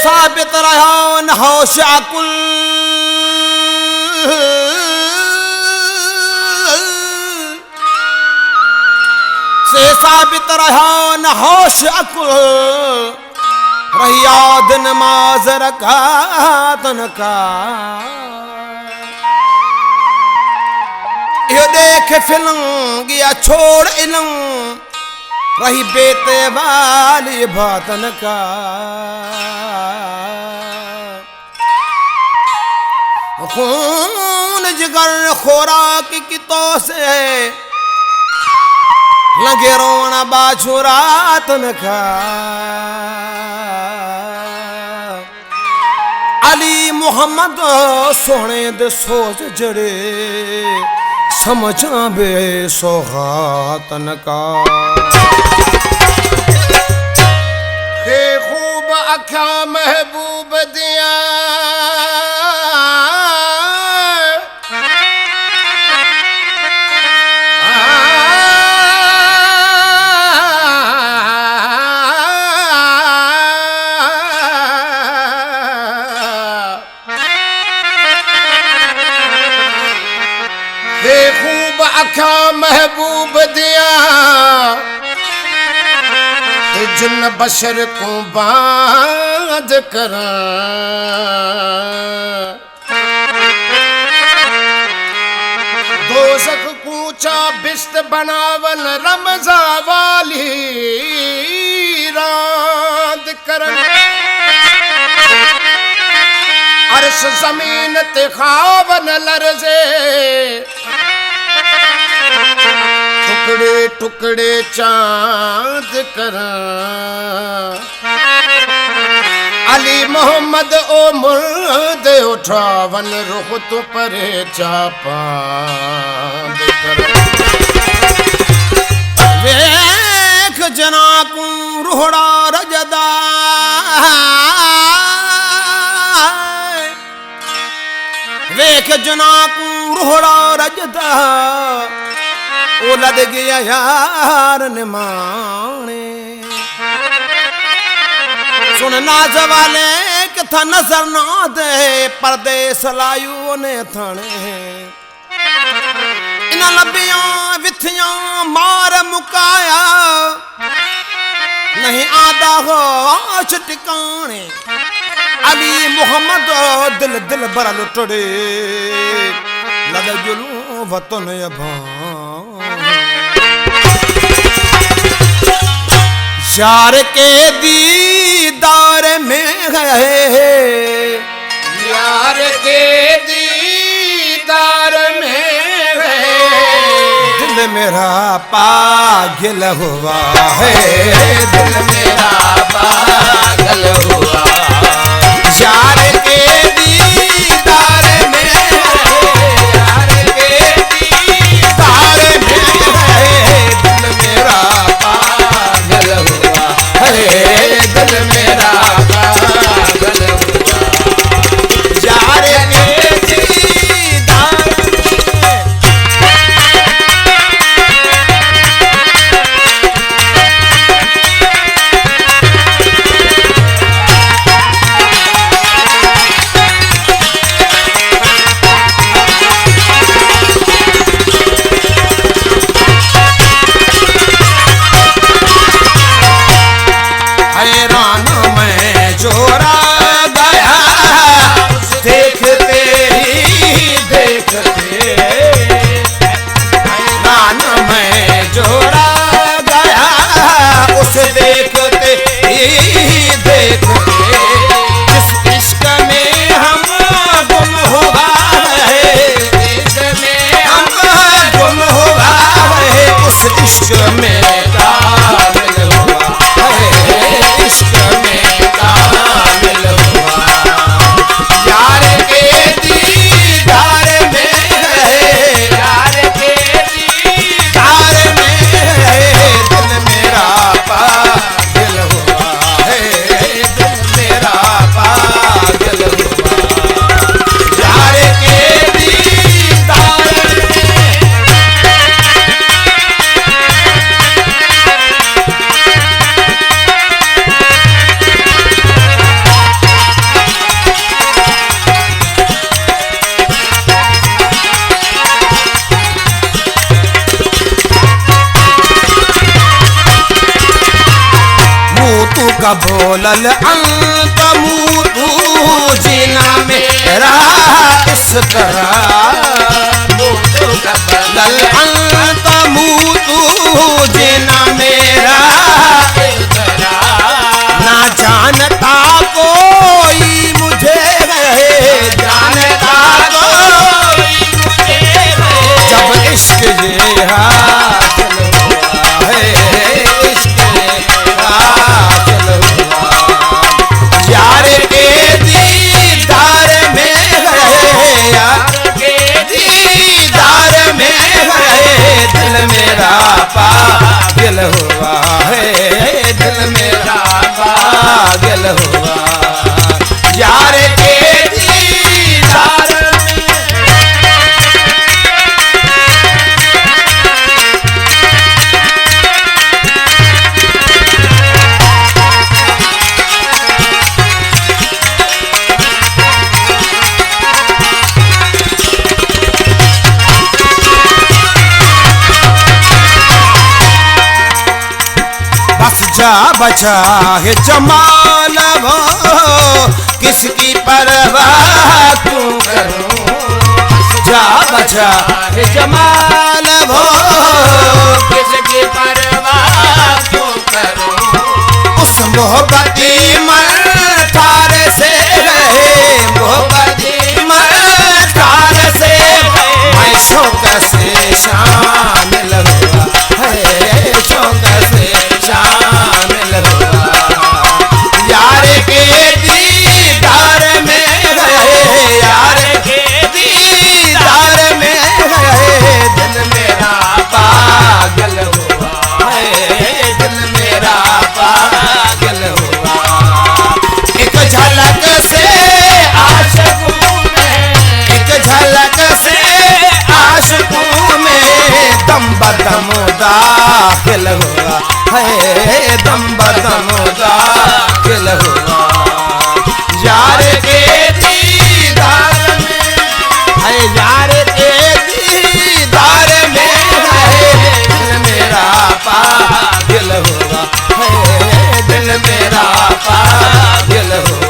साबित रहो न होश अकुल से साबित रहो न होश अकुल रही याद नमाज रकातन का ये देख फिल्म गया छोड़ इलम रही बेते वाली बातन का खून जिगर खोराक की तो से लगे रोना बाछू रातन का अली मोहम्मद सोने दे सोच जड़े समझा बे सौगातन का के खूब अखा महबूब दिया खूब अखा महबूब दिया जिन बशर को बाज कर दोज़ख कूचा बिस्त बनावन रमजा वाली रात कर अर्श जमीन ते खावन लरजे टुकड़े टुकड़े चांद कर अली मोहम्मद ओ मुर्द उठावन रुख तो परे चापा वेख जनाकू रुहड़ा रजदा वेख जनाकू रुहड़ा रजदा ओ लद गया यार निमाने सुन नाज वाले कथा नजर ना दे परदेस लायू ने थाने इन लबियां विथियां मार मुकाया नहीं आदा होश टिकाने अली मोहम्मद दिल दिल बरा लुटड़े लद जुलू वतन अभा यार के दीदार में है यार के दीदार में है दिल मेरा पागल हुआ है दिल मेरा पागल हुआ यार के दीदार में यार के दीदार में है दिल मेरा पागल हुआ दिल मेरा पागल हुआ यार के दीदार बोलल अंत मुतू जीना मेरा इस तरह लल अंत मुतू जीना मेरा ना जानता कोई मुझे जानता कोई जब इश्क ये हासिल हुआ है इश्क हासिल हुआ यार के दीदार में है यार के दीदार में है दिल मेरा पागल हुआ है दिल मेरा पागल हुआ यार के दीदार बचा बचा है जमाल वो किसकी परवाह क्यों करूं जा बचा है जमाल वो किसकी परवाह क्यों करूं उस मोहब्बती मर ठार से रहे मोहब्बती मर ठार से मैं शौक से शामिल हुआ है शौक से शामिल हुआ यार के दीदार में गए यार के दीदार में गए दिल मेरा पागल हुआ है दिल मेरा पागल हुआ एक झलक से आशिकों में एक झलक से आशिकों में दम बदम दाखिल हुआ है दम बदम दाखिल हुआ यार के दीदार में है यार के दीदार में है दिल मेरा पागल हुआ है दिल मेरा पागल हुआ